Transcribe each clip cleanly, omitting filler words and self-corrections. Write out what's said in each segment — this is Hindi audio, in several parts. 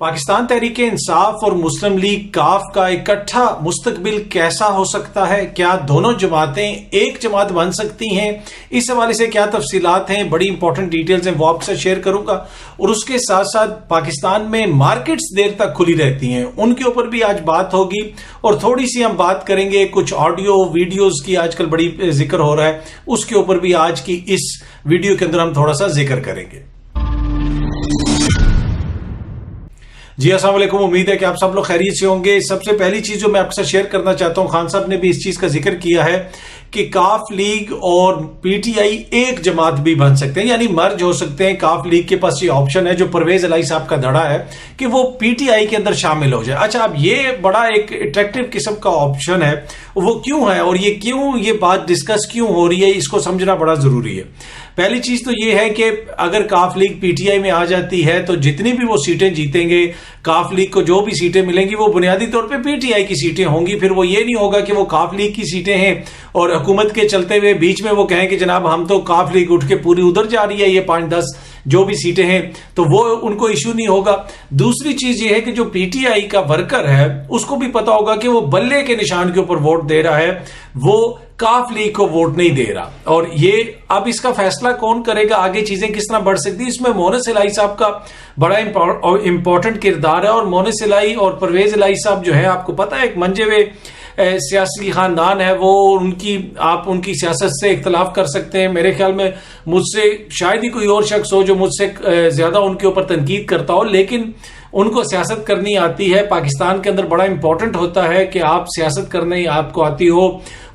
पाकिस्तान तहरीक इंसाफ और मुस्लिम लीग काफ का इकट्ठा मुस्तकबिल कैसा हो सकता है? क्या दोनों जमातें एक जमात बन सकती हैं? इस हवाले से क्या तफसीलात हैं, बड़ी इंपॉर्टेंट डिटेल्स हैं, वो आपके साथ शेयर करूंगा। और उसके साथ साथ पाकिस्तान में मार्केट्स देर तक खुली रहती हैं, उनके ऊपर भी आज बात होगी। और थोड़ी सी हम बात करेंगे कुछ ऑडियो वीडियोज की, आजकल बड़ी जिक्र हो रहा है, उसके ऊपर भी आज की इस वीडियो के अंदर हम थोड़ा सा जिक्र करेंगे। जी अस्सलाम वालेकुम, उम्मीद है कि आप सब लोग खैरियत से होंगे। सबसे पहली चीज जो मैं आपके साथ शेयर करना चाहता हूं, खान साहब ने भी इस चीज का जिक्र किया है कि काफ लीग और पीटीआई एक जमात भी बन सकते हैं, यानी मर्ज हो सकते हैं। काफ लीग के पास ये ऑप्शन है, जो परवेज इलाही साहब का धड़ा है, कि वो पीटीआई के अंदर शामिल हो जाए। अच्छा, अब ये बड़ा एक अट्रैक्टिव किस्म का ऑप्शन है, वो क्यों है और ये बात डिस्कस क्यों हो रही है, इसको समझना बड़ा जरूरी है। पहली चीज तो ये है कि अगर काफ लीग पीटीआई में आ जाती है तो जितनी भी वो सीटें जीतेंगे, काफ लीग को जो भी सीटें मिलेंगी वो बुनियादी तौर पे पीटीआई की सीटें होंगी। फिर वो ये नहीं होगा कि वो काफ लीग की सीटें हैं और हुकूमत के चलते हुए बीच में वो कहें कि जनाब हम तो काफ लीग उठ के पूरी उधर जा रही है, ये 5-10 जो भी सीटें हैं, तो वो उनको इश्यू नहीं होगा। दूसरी चीज ये है कि जो पीटीआई का वर्कर है उसको भी पता होगा कि वो बल्ले के निशान के ऊपर वोट दे रहा है, वो काफ लीग को वोट नहीं दे रहा। और ये अब इसका फैसला कौन करेगा, आगे चीजें किस तरह बढ़ सकती है, इसमें मोनिस इलाही साहब का बड़ा इंपॉर्टेंट किरदार है। और मोनिस इलाही और परवेज इलाही साहब जो है, आपको पता है, एक मंजे हुए सियासी खानदान है वो। आप उनकी सियासत से इख्तलाफ कर सकते हैं। मेरे ख्याल में मुझसे शायद ही कोई और शख्स हो जो मुझसे ज्यादा उनके ऊपर तनकीद करता हो, लेकिन उनको सियासत करनी आती है। पाकिस्तान के अंदर बड़ा इंपॉर्टेंट होता है कि आप सियासत करने आपको आती हो।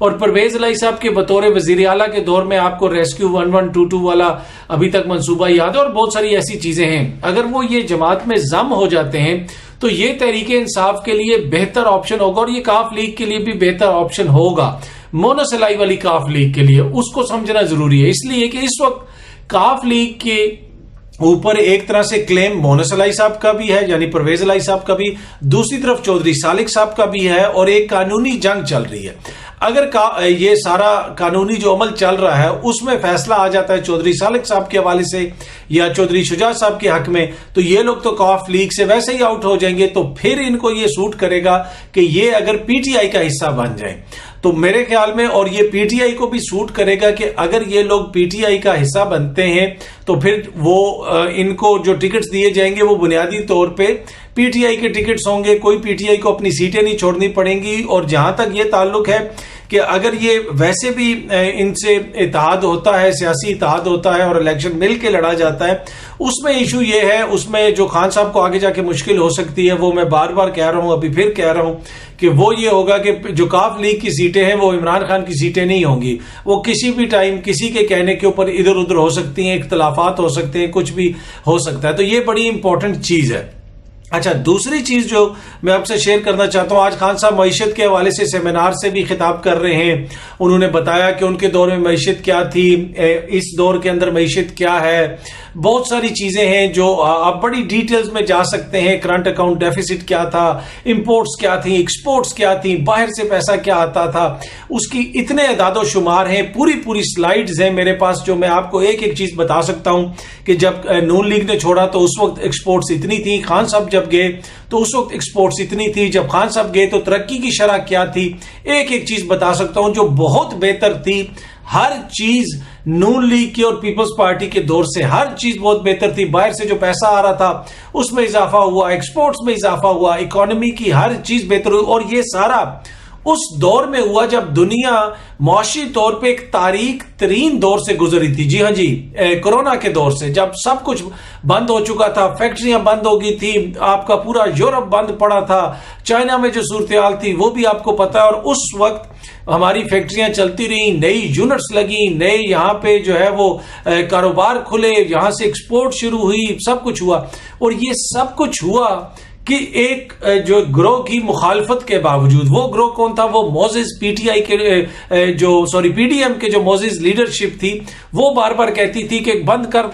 और परवेज इलाही साहब के बतौर वजीर आला के दौर में आपको रेस्क्यू 1122 वाला अभी तक मंसूबा याद है, और बहुत सारी ऐसी चीजें हैं। अगर वो ये जमात में जम हो जाते हैं तो ये तहरीके इंसाफ के लिए बेहतर ऑप्शन होगा, और ये काफ लीग के लिए भी बेहतर ऑप्शन होगा। मोनिस इलाही वाली काफ लीग के लिए उसको समझना जरूरी है, इसलिए कि इस वक्त काफ लीग के ऊपर एक तरह से क्लेम मोनिस इलाही साहब का भी है, यानी परवेज इलाही साहब का भी, दूसरी तरफ चौधरी सालिक साहब का भी है, और एक कानूनी जंग चल रही है। अगर ये सारा कानूनी जो अमल चल रहा है उसमें फैसला आ जाता है चौधरी सालिक साहब के हवाले से या चौधरी शुजा साहब के हक में, तो ये लोग तो काफ लीग से वैसे ही आउट हो जाएंगे। तो फिर इनको ये सूट करेगा कि ये अगर पीटीआई का हिस्सा बन जाए, तो मेरे ख्याल में, और ये पीटीआई को भी सूट करेगा कि अगर ये लोग पीटीआई का हिस्सा बनते हैं तो फिर वो इनको जो टिकट्स दिए जाएंगे वो बुनियादी तौर पे पीटीआई के टिकट्स होंगे। कोई पीटीआई को अपनी सीटें नहीं छोड़नी पड़ेंगी। और जहां तक ये ताल्लुक है कि अगर ये वैसे भी इनसे इत्तेहाद होता है, सियासी इत्तेहाद होता है और इलेक्शन मिल के लड़ा जाता है, उसमें इशू ये है, उसमें जो खान साहब को आगे जाके मुश्किल हो सकती है, वो मैं बार बार कह रहा हूं, अभी फिर कह रहा हूं, कि वो ये होगा कि जो काफ लीग की सीटें हैं वो इमरान खान की सीटें नहीं होंगी। वो किसी भी टाइम किसी के कहने के ऊपर इधर उधर हो सकती हैं, इख्तलाफात हो सकते हैं, कुछ भी हो सकता है। तो ये बड़ी इंपॉर्टेंट चीज है। अच्छा, दूसरी चीज जो मैं आपसे शेयर करना चाहता हूं, आज खान साहब मईशत के हवाले से सेमिनार से भी खिताब कर रहे हैं। उन्होंने बताया कि उनके दौर में मईशत क्या थी, इस दौर के अंदर मईशत क्या है। बहुत सारी चीजें हैं जो आप बड़ी डिटेल्स में जा सकते हैं। करंट अकाउंट डेफिसिट क्या था, इंपोर्ट्स क्या थी, एक्सपोर्ट्स क्या थी, बाहर से पैसा क्या आता था, उसकी इतने अदादो शुमार हैं, पूरी स्लाइड्स हैं मेरे पास, जो मैं आपको एक एक चीज बता सकता हूं कि जब नून लीग ने छोड़ा तो उस वक्त एक्सपोर्ट्स इतनी थी, खान साहब जब गए तो उस वक्त एक्सपोर्ट्स इतनी थी, जब खान साहब गए तो तरक्की की शरह क्या थी, एक एक चीज बता सकता हूं जो बहुत बेहतर थी। हर चीज नून लीग की और पीपल्स पार्टी के दौर से हर चीज बहुत बेहतर थी। बाहर से जो पैसा आ रहा था उसमें इजाफा हुआ, एक्सपोर्ट्स में इजाफा हुआ, इकोनॉमी की हर चीज बेहतर हुई। और ये सारा उस दौर में हुआ जब दुनिया मौशी तौर पे एक तारीख तरीन दौर से गुजरी थी। जी हाँ जी, कोरोना के दौर से, जब सब कुछ बंद हो चुका था, फैक्ट्रियां बंद हो गई थी, आपका पूरा यूरोप बंद पड़ा था, चाइना में जो सूरत थी वो भी आपको पता है। और उस वक्त हमारी फैक्ट्रियां चलती रही, नई यूनिट्स लगी, नए यहाँ पे जो है वो कारोबार खुले, यहां से एक्सपोर्ट शुरू हुई, सब कुछ हुआ। और ये सब कुछ हुआ कि एक जो ग्रोह की मुखालफत के बावजूद, वो ग्रोह कौन था, वो मोजिज पीटीआई के पीडीएम के जो मोजिज लीडरशिप थी, वो बार बार कहती थी कि बंद कर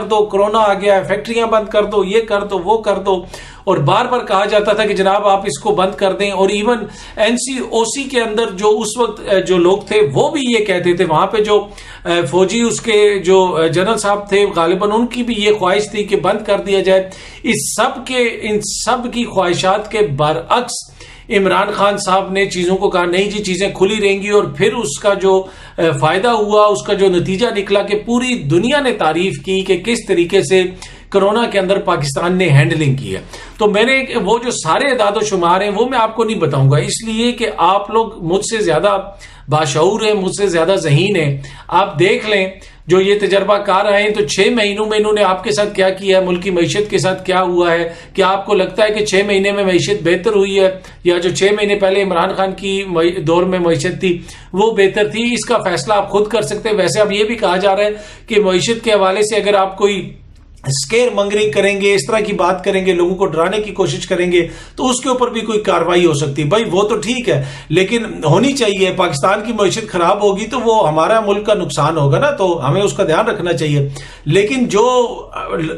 दो, कोरोना आ गया है, फैक्ट्रियां बंद कर दो, ये कर दो, वो कर दो। और बार बार कहा जाता था कि जनाब आप इसको बंद कर दें। और इवन एनसीओसी के अंदर जो उस वक्त जो लोग थे वो भी ये कहते थे, वहां पे जो फौजी उसके जो जनरल साहब थे गालिबन उनकी भी ये ख्वाहिश थी कि बंद कर दिया जाए। इन सब की ख्वाहिशात के बरअक्स इमरान खान साहब ने चीजों को कहा नहीं जी चीजें खुली रहेंगी, और फिर उसका जो फायदा हुआ, उसका जो नतीजा निकला कि पूरी दुनिया ने तारीफ की कि किस तरीके से कोरोना के अंदर पाकिस्तान ने हैंडलिंग की है। तो मैंने वो जो सारे अदाद शुमार हैं वो मैं आपको नहीं बताऊंगा, इसलिए कि आप लोग मुझसे ज्यादा बाशऊर हैं, मुझसे ज्यादा ज़हीन हैं। आप देख लें जो ये तजर्बाकार आए हैं तो 6 महीनों में इन्होंने आपके साथ क्या किया है, मुल्क की मईशत के साथ क्या हुआ है। क्या आपको लगता है कि 6 महीने में मईशत बेहतर हुई है, या जो 6 महीने पहले इमरान खान की दौर में मईशत थी वो बेहतर थी? इसका फैसला आप खुद कर सकते हैं। वैसे अब ये भी कहा जा रहा है कि मईशत के हवाले से अगर आप कोई स्केयर मंगरिंग करेंगे, इस तरह की बात करेंगे, लोगों को डराने की कोशिश करेंगे, तो उसके ऊपर भी कोई कार्रवाई हो सकती है। भाई वो तो ठीक है, लेकिन होनी चाहिए। पाकिस्तान की मईशत खराब होगी तो वो हमारा मुल्क का नुकसान होगा ना, तो हमें उसका ध्यान रखना चाहिए। लेकिन जो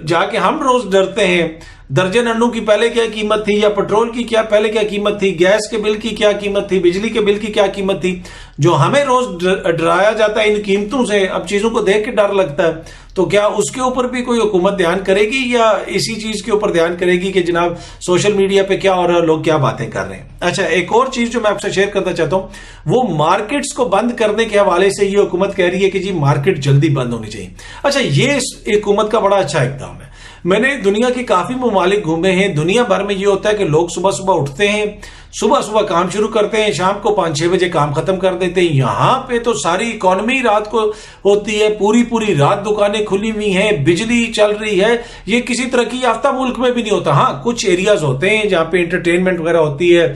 जाके हम रोज डरते हैं, दर्जन अन्नू की पहले क्या कीमत थी, या पेट्रोल की क्या पहले क्या कीमत थी, गैस के बिल की क्या कीमत थी, बिजली के बिल की क्या कीमत थी, जो हमें रोज डराया जाता है इन कीमतों से, अब चीजों को देख के डर लगता है। तो क्या उसके ऊपर भी कोई हुकूमत ध्यान करेगी, या इसी चीज के ऊपर ध्यान करेगी कि जनाब सोशल मीडिया पे क्या हो रहा है, लोग क्या बातें कर रहे हैं। अच्छा, एक और चीज जो मैं आपसे शेयर करना चाहता हूं वो मार्केट्स को बंद करने के हवाले से ये हुकूमत कह रही है कि जी मार्केट जल्दी बंद होनी चाहिए। अच्छा, ये हुकूमत का बड़ा अच्छा इक़दाम है। मैंने दुनिया के काफी ममालिक घूमे हैं, दुनिया भर में ये होता है कि लोग सुबह सुबह उठते हैं, सुबह सुबह काम शुरू करते हैं, शाम को 5-6 बजे काम खत्म कर देते हैं। यहां पे तो सारी इकोनॉमी रात को होती है, पूरी पूरी रात दुकानें खुली हुई हैं, बिजली चल रही है। ये किसी तरक्की याफ्ता मुल्क में भी नहीं होता। हाँ, कुछ एरियाज होते हैं जहां पे एंटरटेनमेंट वगैरह होती है,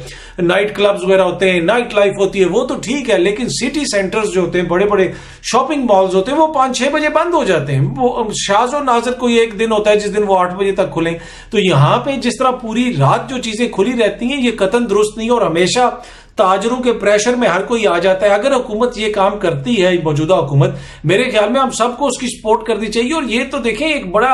नाइट क्लब्स वगैरह होते हैं, नाइट लाइफ होती है, वो तो ठीक है। लेकिन सिटी सेंटर्स जो होते हैं, बड़े बड़े शॉपिंग मॉल्स होते हैं, वो 5-6 बजे बंद हो जाते हैं। वो शाज़ और नाज़र कोई एक दिन होता है जिस दिन वो 8 बजे तक खुले। तो यहां पे जिस तरह पूरी रात जो चीजें खुली रहती हैं, ये कतन दुरुस्त नहीं, और हमेशा ताजरों के प्रेशर में हर कोई आ जाता है। अगर हुकूमत ये काम करती है, मौजूदा हुकूमत, मेरे ख्याल में हम सबको उसकी सपोर्ट करनी चाहिए। और ये तो देखें एक बड़ा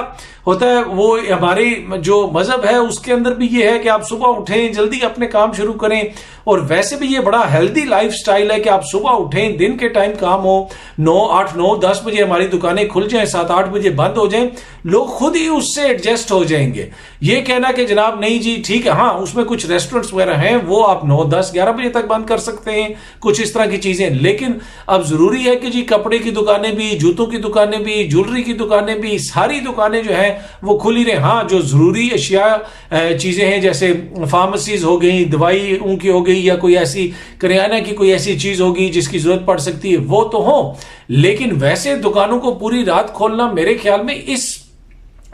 होता है, वो हमारे जो मजहब है उसके अंदर भी ये है कि आप सुबह उठें, जल्दी अपने काम शुरू करें। और वैसे भी ये बड़ा हेल्दी लाइफ स्टाइल है कि आप सुबह उठें, दिन के टाइम काम हो, 8, 9, 10 बजे हमारी दुकानें खुल जाएं, 7, 8 बजे बंद हो जाएं, लोग खुद ही उससे एडजस्ट हो जाएंगे। ये कहना कि जनाब नहीं जी ठीक है, हाँ उसमें कुछ रेस्टोरेंट्स वगैरह हैं वो आप 9, 10, 11 बजे तक बंद कर सकते हैं, कुछ इस तरह की चीजें। लेकिन अब जरूरी है कि जी कपड़े की दुकानें भी, जूतों की दुकानें भी, ज्वेलरी की दुकानें भी, सारी दुकानें जो हैं वो खुली रहे। हाँ, जो जरूरी अशिया चीजें हैं जैसे फार्मेसीज हो गई, दवाई उनकी हो गई, या कोई ऐसी करियाना की कोई ऐसी चीज होगी जिसकी जरूरत पड़ सकती है, वो तो हो। लेकिन वैसे दुकानों को पूरी रात खोलना मेरे ख्याल में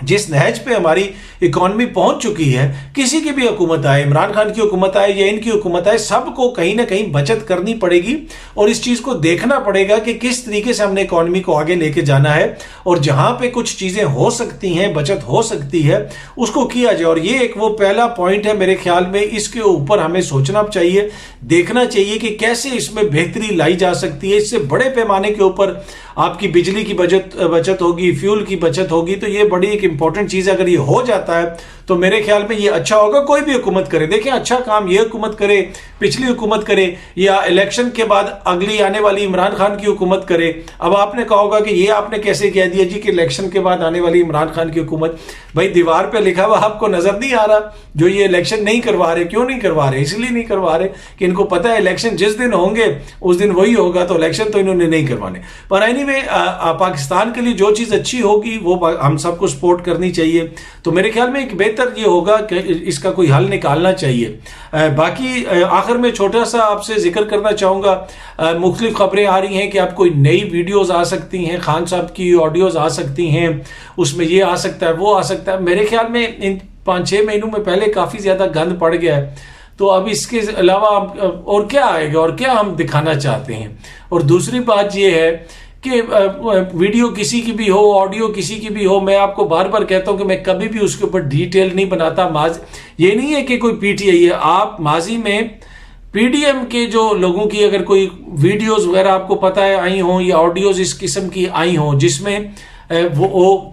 जिस नहज पे हमारी इकॉनमी पहुंच चुकी है, किसी की भी हुकूमत आए, इमरान खान की हुकूमत आए या इनकी हुकूमत आए, सबको कहीं ना कहीं बचत करनी पड़ेगी। और इस चीज को देखना पड़ेगा कि किस तरीके से हमने इकॉनमी को आगे लेके जाना है, और जहां पे कुछ चीजें हो सकती हैं, बचत हो सकती है, उसको किया जाए। और ये एक वो पहला पॉइंट है मेरे ख्याल में, इसके ऊपर हमें सोचना चाहिए, देखना चाहिए कि कैसे इसमें बेहतरी लाई जा सकती है। इससे बड़े पैमाने के ऊपर आपकी बिजली की बचत होगी, फ्यूल की बचत होगी, तो ये बड़ी एक इंपॉर्टेंट चीज है। अगर ये हो जाता है तो मेरे ख्याल में ये अच्छा होगा। कोई भी हुकूमत करे, देखिए अच्छा काम ये हुकूमत करे, पिछली हुकूमत करे, या इलेक्शन के बाद अगली आने वाली इमरान खान की हुकूमत करे। अब आपने कहा होगा कि ये आपने कैसे कह दिया जी कि इलेक्शन के बाद आने वाली इमरान खान की हुकूमत? भाई दीवार पे लिखा हुआ आपको नजर नहीं आ रहा? जो ये इलेक्शन नहीं करवा रहे, क्यों नहीं करवा रहे? इसलिए नहीं करवा रहे कि इनको पता है इलेक्शन जिस दिन होंगे उस दिन वही होगा, तो इलेक्शन तो इन्होंने नहीं करवाने। पर एनीवे पाकिस्तान के लिए जो चीज अच्छी होगी वो हम सबको सपोर्ट करनी चाहिए। तो मेरे ख्याल में एक बेहतर ये होगा कि इसका कोई हल निकालना चाहिए। बाकी आखिर में छोटा सा आपसे जिक्र करना चाहूंगा, मुख्तलिफ खबरें आ रही हैं कि आप कोई नई वीडियोस आ सकती हैं, खान साहब की ऑडियोज आ सकती हैं, उसमें ये आ सकता है, वो आ सकता है। मेरे ख्याल में इन 5-6 महीनों में पहले काफी ज्यादा गंद पड़ गया है, तो अब इसके अलावा और क्या आएगा और क्या हम दिखाना चाहते हैं। और दूसरी बात यह है कि वीडियो किसी की भी हो, ऑडियो किसी की भी हो, मैं आपको बार बार कहता हूं कि मैं कभी भी उसके ऊपर डिटेल नहीं बनाता। ये नहीं है कि कोई पीटीआई है, आप माजी में पीडीएम के जो लोगों की अगर कोई वीडियोस वगैरह आपको पता है आई हो, या ऑडियोज इस किस्म की आई हो जिसमें वो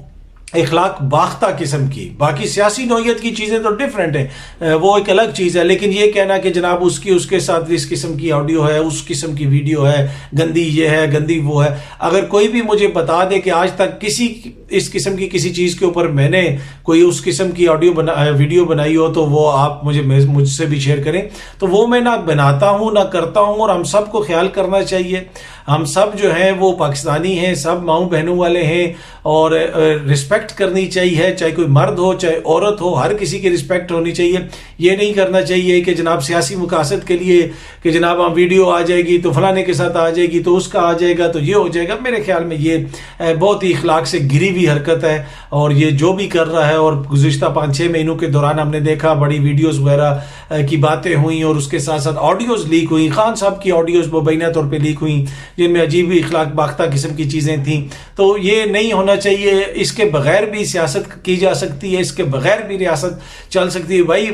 इखलाक बाख्ता किस्म की। बाकी सियासी नौयत की चीज़ें तो डिफरेंट है, वो एक अलग चीज़ है। लेकिन ये कहना कि जनाब उसके साथ इस किस्म की ऑडियो है, उस किस्म की वीडियो है, गंदी ये है, गंदी वो है, अगर कोई भी मुझे बता दे कि आज तक किसी इस किस्म की किसी चीज़ के ऊपर मैंने कोई उस किस्म की वीडियो बनाई हो, तो वो आप मुझसे भी शेयर करें। तो वो मैं ना बनाता हूँ ना करता हूँ। और हम सबको ख्याल करना चाहिए, हम सब जो हैं वो पाकिस्तानी हैं, सब माओ बहनों वाले हैं, और रिस्पेक्ट करनी चाहिए, चाहे कोई मर्द हो चाहे औरत हो, हर किसी की रिस्पेक्ट होनी चाहिए। ये नहीं करना चाहिए कि जनाब सियासी मुकासद के लिए कि जनाब हम वीडियो आ जाएगी तो फलाने के साथ आ जाएगी, तो उसका आ जाएगा तो ये हो जाएगा। मेरे ख्याल में ये बहुत ही इखलाक से गिरी हुई हरकत है। और ये जो भी कर रहा है, और गुज़िश्ता 5-6 महीनों के दौरान हमने देखा बड़ी वीडियोस वगैरह की बातें हुई, और उसके साथ साथ ऑडियोज़ लीक हुई, खान साहब की ऑडियोज़ मुबैना तौर पर लीक हुई, जिनमें अजीब ही इखलाक बाख्ता किस्म की चीज़ें थी। तो ये नहीं होना चाहिए। इसके बगैर भी सियासत की जा सकती है, इसके बगैर भी रियासत चल सकती है। भाई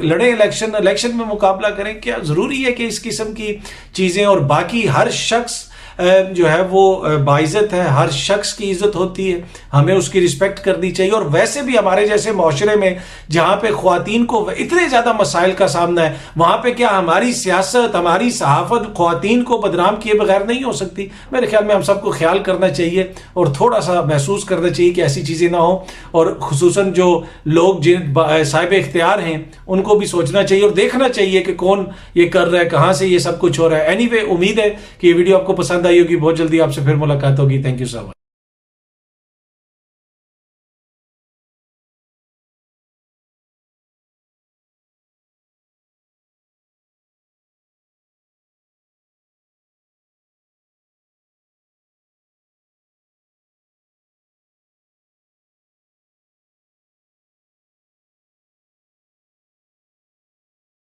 लड़े इलेक्शन में मुकाबला करें, क्या ज़रूरी है कि इस किस्म की चीज़ें। और बाकी हर शख्स जो है वो बाइज़्ज़त है, हर शख्स की इज्जत होती है, हमें उसकी रिस्पेक्ट करनी चाहिए। और वैसे भी हमारे जैसे माशरे में जहाँ पे ख्वातीन को इतने ज़्यादा मसाइल का सामना है, वहाँ पे क्या हमारी सियासत, हमारी सहाफ़त ख्वातीन को बदनाम किए बगैर नहीं हो सकती। मेरे ख्याल में हम सबको ख्याल करना चाहिए और थोड़ा सा महसूस करना चाहिए कि ऐसी चीज़ें ना हो। और खुसूसन जो लोग जिन साहिब इख्तियार हैं उनको भी सोचना चाहिए और देखना चाहिए कि कौन ये कर रहा है, कहाँ से ये सब कुछ हो रहा है। एनीवे, उम्मीद है कि ये वीडियो आपको पसंद आई होगी। बहुत जल्दी आपसे फिर मुलाकात होगी। Thank you so much.